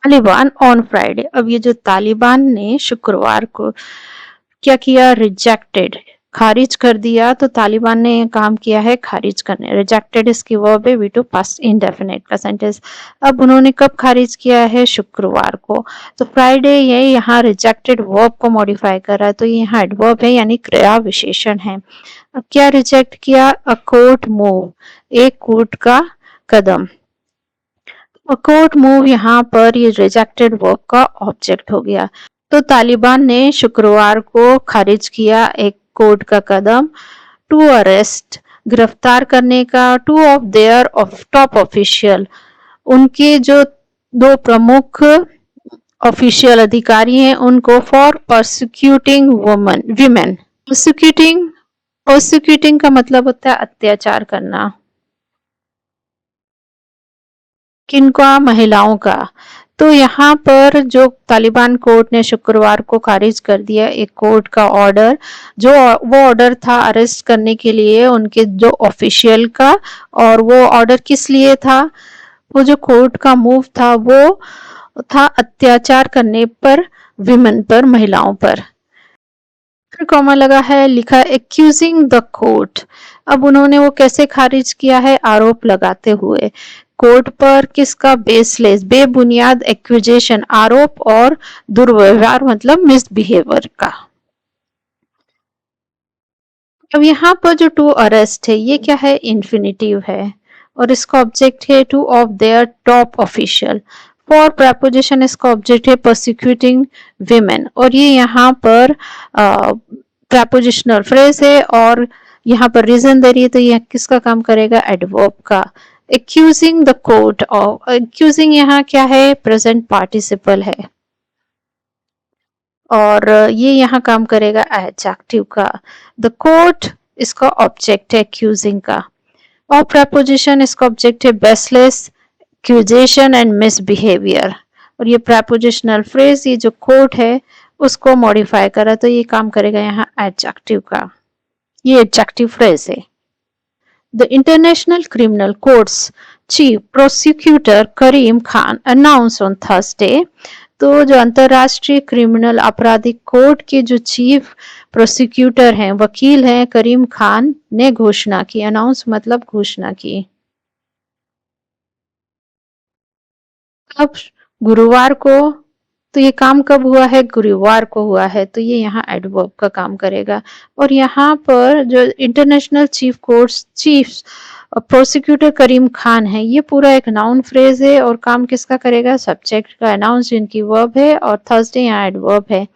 Taliban on Friday. अब ये जो तालिबान ने शुक्रवार को क्या किया, रिजेक्टेड, खारिज कर दिया। तो तालिबान ने काम किया है खारिज करने, रिजेक्टेड इसकी वर्ब है, वी टू पास्ट इंडेफिनिट का सेंटेंस। अब उन्होंने कब खारिज किया है, शुक्रवार को। तो फ्राइडे ये यहाँ रिजेक्टेड वर्ब को मॉडिफाई कर रहा है, तो ये यहाँ एडवर्ब है यानी क्रिया विशेषण है। अब क्या रिजेक्ट किया, अ कोर्ट मूव, एक कोर्ट का कदम। कोर्ट मूव यहाँ पर ये रिजेक्टेड वर्ब का ऑब्जेक्ट हो गया। तो तालिबान ने शुक्रवार को खारिज किया एक कोर्ट का कदम, टू अरेस्ट, गिरफ्तार करने का, two of their of top official, उनके जो दो प्रमुख ऑफिशियल अधिकारी हैं उनको, for prosecuting women women. Prosecuting का मतलब होता है अत्याचार करना, किनका, महिलाओं का। तो यहाँ पर जो तालिबान कोर्ट ने शुक्रवार को खारिज कर दिया एक कोर्ट का ऑर्डर, जो वो ऑर्डर था अरेस्ट करने के लिए उनके जो ऑफिशियल का, और वो ऑर्डर किस लिए था, वो जो कोर्ट का मूव था वो था अत्याचार करने पर, विमेन पर, महिलाओं पर। फिर कॉमा लगा है, लिखा एक्यूजिंग द कोर्ट। अब उन्होंने वो कैसे खारिज किया है, आरोप लगाते हुए कोर्ट पर किसका, बेसलेस, बेबुनियाद एक्यूजेशन, आरोप और दुर्व्यवहार मतलब मिसबिहेवियर का। अब यहाँ पर जो टू अरेस्ट है ये क्या है, इन्फिनिटिव है और इसका ऑब्जेक्ट है two of their top official. For preposition इसका ऑब्जेक्ट है प्रोसिक्यूटिंग विमेन, और ये यहाँ पर प्रपोजिशनल फ्रेज है और यहाँ पर रीजन दे रही है, तो ये किसका काम करेगा, एडवर्ब का। Accusing the court of, accusing यहाँ क्या है, प्रेजेंट पार्टिसिपल है, और ये यहाँ काम करेगा एडजेक्टिव का। द कोर्ट इसका ऑब्जेक्ट है एक्यूजिंग का, और प्रपोजिशन इसका ऑब्जेक्ट है बेसलेस, एक्यूजेशन एंड मिसबिहेवियर, और ये प्रपोजिशनल फ्रेज ये जो कोर्ट है उसको मॉडिफाई करा, तो ये काम करेगा यहाँ एडजेक्टिव का, ये एडजेक्टिव फ्रेज है। The international criminal court's chief prosecutor Karim Khan announce on Thursday. तो जो अंतरराष्ट्रीय क्रिमिनल आपराधिक कोर्ट के जो चीफ प्रोसिक्यूटर हैं, वकील हैं, करीम खान ने घोषणा की, अनाउंस मतलब घोषणा की। अब गुरुवार को, तो ये काम कब हुआ है, गुरुवार को हुआ है, तो ये यहाँ एडवर्ब का काम करेगा। और यहाँ पर जो international chief courts chief prosecutor Karim Khan है, ये पूरा एक नाउन फ्रेज है और काम किसका करेगा, सब्जेक्ट का, अनाउंस जिनकी वर्ब है, और थर्सडे यहाँ एडवर्ब है।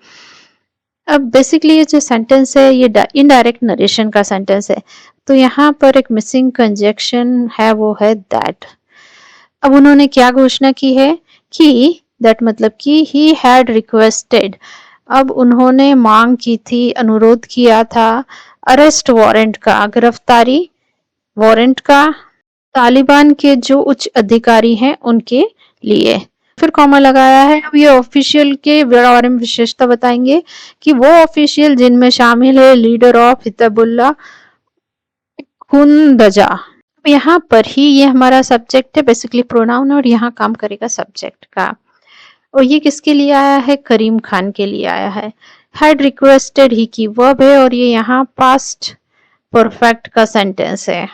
अब बेसिकली ये जो सेंटेंस है ये इनडायरेक्ट नरेशन का सेंटेंस है, तो यहाँ पर एक मिसिंग कंजक्शन है, वो है दैट। अब उन्होंने क्या घोषणा की है कि दैट मतलब कि ही हैड रिक्वेस्टेड, अब उन्होंने मांग की थी, अनुरोध किया था, अरेस्ट वारंट का, गिरफ्तारी वारंट का, तालिबान के जो उच्च अधिकारी हैं उनके लिए। फिर कॉमा लगाया है। अब ये ऑफिशियल के बारे में विशेषता बताएंगे कि वो ऑफिशियल जिनमें शामिल है लीडर ऑफ हिजबुल्लाह खुंदजा। यहाँ पर ही ये हमारा सब्जेक्ट है बेसिकली प्रोनाउन, और यहाँ काम करेगा सब्जेक्ट का, और ये किसके लिए आया है, करीम खान के लिए आया है। हैड रिक्वेस्टेड ही की वर्ब है और ये यहाँ पास्ट परफेक्ट का सेंटेंस है,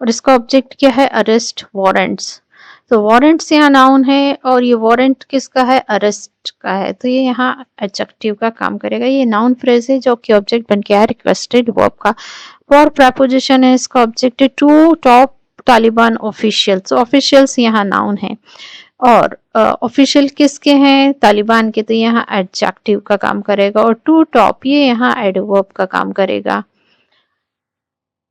और इसका ऑब्जेक्ट क्या है, अरेस्ट वारंट्स। तो वारंट्स यहाँ नाउन है और ये वारंट किसका है, अरेस्ट का है, तो ये यहाँ एडजेक्टिव का काम करेगा। ये नाउन फ्रेज है जो कि ऑब्जेक्ट बन के आया रिक्वेस्टेड वर्ब का। फॉर प्रपोजिशन है, इसका ऑब्जेक्ट है to top Taliban officials, officials यहाँ नाउन है, और ऑफिशियल किसके हैं, तालिबान के, तो यहाँ एडजेक्टिव का काम करेगा, और टू टॉप ये यहाँ एडवर्ब का काम करेगा।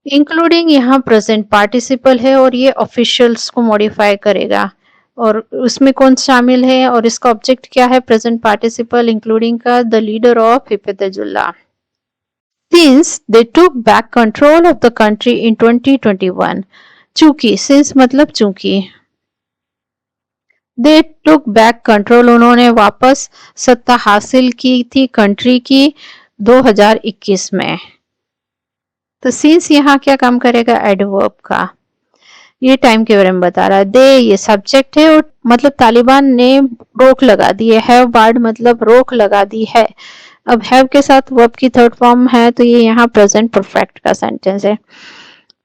इंक्लूडिंग यहाँ प्रेजेंट पार्टिसिपल है और ये ऑफिशियल्स को मॉडिफाई करेगा, और उसमें कौन शामिल है, और इसका ऑब्जेक्ट क्या है, प्रेजेंट पार्टिसिपल इंक्लूडिंग का, द लीडर ऑफ हिफतजुल्लाह। Since they took back control of the country in 2021, चूंकि, since मतलब चूंकि, they took back control उन्होंने वापस सत्ता हासिल की थी कंट्री की 2021 में, तो since यहाँ क्या काम करेगा, एडवर्ब का। ये टाइम के बारे में बता रहा है। दे ये सब्जेक्ट है और मतलब तालिबान ने रोक लगा दी है। हैव बार्ड मतलब रोक लगा दी है। अब हैव के साथ वर्ब की थर्ड फॉर्म है तो ये यहाँ प्रेजेंट परफेक्ट का सेंटेंस है।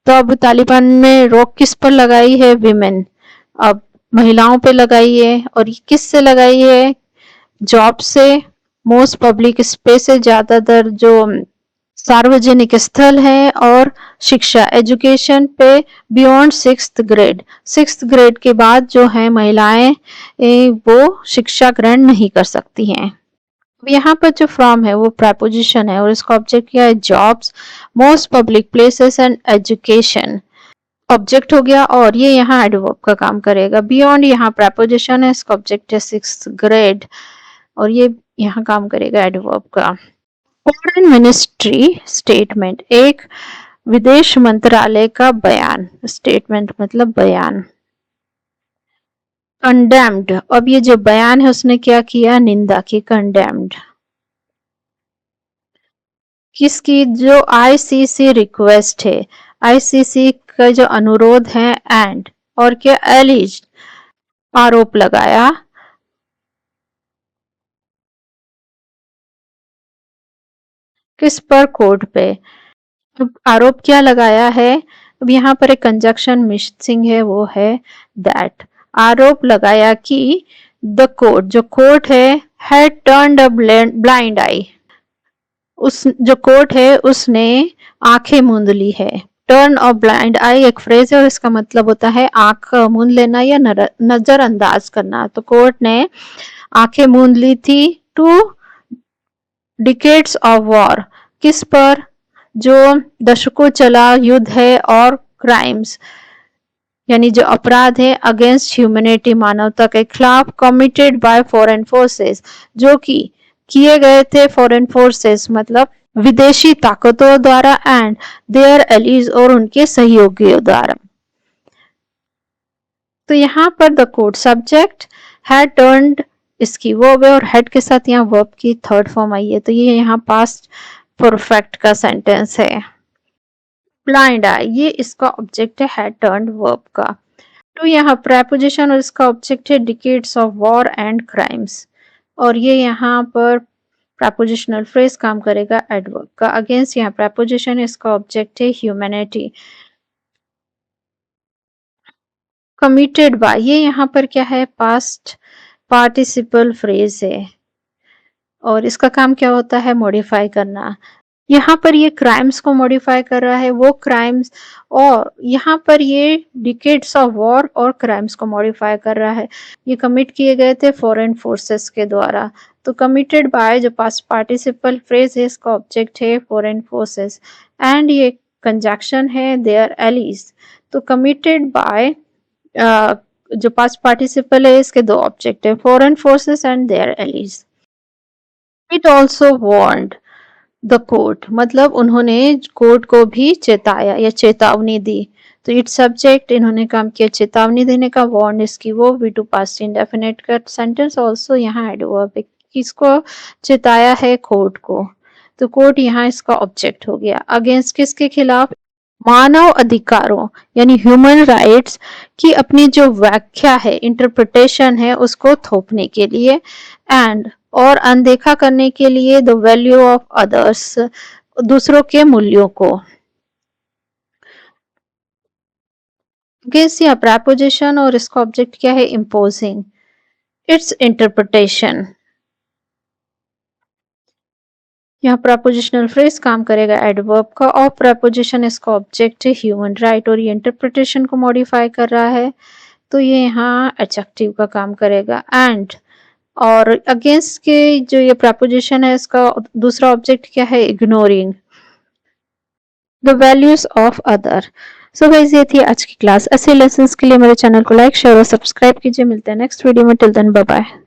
तो अब तालिबान ने रोक किस पर लगाई है? विमेन। अब महिलाओं पे लगाई है और किस से लगाई है? जॉब से, मोस्ट पब्लिक स्पेस है, ज्यादातर जो सार्वजनिक स्थल है, और शिक्षा एजुकेशन पे beyond 6th grade. 6th grade के बाद जो है महिलाएं वो शिक्षा ग्रहण नहीं कर सकती हैं। यहाँ पर जो फ्रॉम है वो प्रेपोजिशन है और इसका ऑब्जेक्ट क्या है? Jobs, most public places and education object हो गया और ये यहाँ एडवर्ब का काम करेगा। बियॉन्ड यहाँ प्रेपोजिशन है, इसका ऑब्जेक्ट है 6th ग्रेड और ये यहाँ काम करेगा एडवर्ब का। फॉरेन मिनिस्ट्री स्टेटमेंट, एक विदेश मंत्रालय का बयान। स्टेटमेंट मतलब बयान। कंडेम्ड, अब ये जो बयान है उसने क्या किया? निंदा की। कंडेम्ड किसकी? जो आईसीसी रिक्वेस्ट है, आईसीसी का जो अनुरोध है, एंड और क्या? एलिज आरोप लगाया। किस पर? कोर्ट पे। अब आरोप क्या लगाया है? अब यहाँ पर एक कंजक्शन मिसिंग है, वो है दैट। आरोप लगाया कि द कोर्ट, जो कोर्ट है, हैड टर्न्ड अ ब्लाइंड आई, उस जो कोर्ट है उसने आंखें मूंद ली है। टर्न और ब्लाइंड आई एक फ्रेज है और इसका मतलब होता है आंख मूंद लेना या नजरअंदाज करना। तो कोर्ट ने आंखें मूंद ली थी टू डिकेड्स ऑफ वॉर, किस पर? जो दशकों चला युद्ध है, और क्राइम्स यानी जो अपराध है अगेंस्ट ह्यूमैनिटी, मानवता के खिलाफ, कमिटेड बाय फॉरेन फोर्सेस, जो कि किए गए थे फॉरेन फोर्सेस मतलब विदेशी ताकतों द्वारा, एंड देयर एलीज और उनके सहयोगियों द्वारा। तो यहाँ पर the court subject had turned, इसकी वर्ब है और हेड के साथ यहाँ वर्ब की थर्ड फॉर्म आई है, तो ये यहाँ पास्ट परफेक्ट का सेंटेंस है। ब्लाइंड आई ये इसका ऑब्जेक्ट है हैड टर्न्ड वर्ब का। तो यहाँ प्रेपोजिशन और इसका ऑब्जेक्ट है decades of war and crimes, और ये यहाँ पर प्रेपोजिशनल फ्रेज काम करेगा एडवर्ब का। अगेंस्ट यहाँ प्रेपोजिशन, इसका ऑब्जेक्ट है ह्यूमैनिटी। कमिटेड बाय ये यहाँ पर क्या है? पास्ट पार्टिसिपल फ्रेज है और इसका काम क्या होता है? मॉडिफाई करना। यहाँ पर ये क्राइम्स को मॉडिफाई कर रहा है, वो क्राइम्स, और यहाँ पर ये डिकेड्स ऑफ वॉर और क्राइम्स को मॉडिफाई कर रहा है। ये कमिट किए गए थे फॉरेन फोर्सेस के द्वारा। तो कमिटेड बाय जो पास्ट पार्टिसिपल फ्रेज है, इसका ऑब्जेक्ट है फॉरेन फोर्सेस, एंड ये कंजक्शन है देयर एलीज। तो कमिटेड बाय जो पास्ट पार्टिसिपल है, इसके दो ऑब्जेक्ट है, foreign forces and their allies. It also warned the court मतलब उन्होंने कोर्ट को भी चेताया या चेतावनी दी। तो इट सब्जेक्ट इन्होंने काम किया चेतावनी देने का, वार्न इसकी वो, वी टू पास्ट इंडेफिनिट का सेंटेंस ऑल्सो यहाँ एडवर्ब है। किसको चेताया है? कोर्ट को। तो कोर्ट यहाँ इसका ऑब्जेक्ट हो गया। अगेंस्ट किसके खिलाफ? मानव अधिकारों यानी ह्यूमन राइट्स की अपनी जो व्याख्या है, इंटरप्रिटेशन है, उसको थोपने के लिए, एंड और अनदेखा करने के लिए, द वैल्यू ऑफ अदर्स दूसरों के मूल्यों को। अगेंस्ट या प्रेपोजिशन और इसका ऑब्जेक्ट क्या है? Imposing it's interpretation. यहाँ प्रपोजिशनल फ्रेज काम करेगा एडवर्ब का, और प्रपोजिशन इसका ऑब्जेक्ट है ह्यूमन राइट और ये इंटरप्रिटेशन को मॉडिफाई कर रहा है, तो ये यहाँ एडजेक्टिव का काम करेगा। एंड और अगेंस्ट के जो ये प्रपोजिशन है, इसका दूसरा ऑब्जेक्ट क्या है? Ignoring the values of other. So guys ये थी आज की क्लास। ऐसे लेसन्स के लिए मेरे चैनल को लाइक शेयर और सब्सक्राइब कीजिए। मिलते हैं नेक्स्ट वीडियो में। Till then bye bye.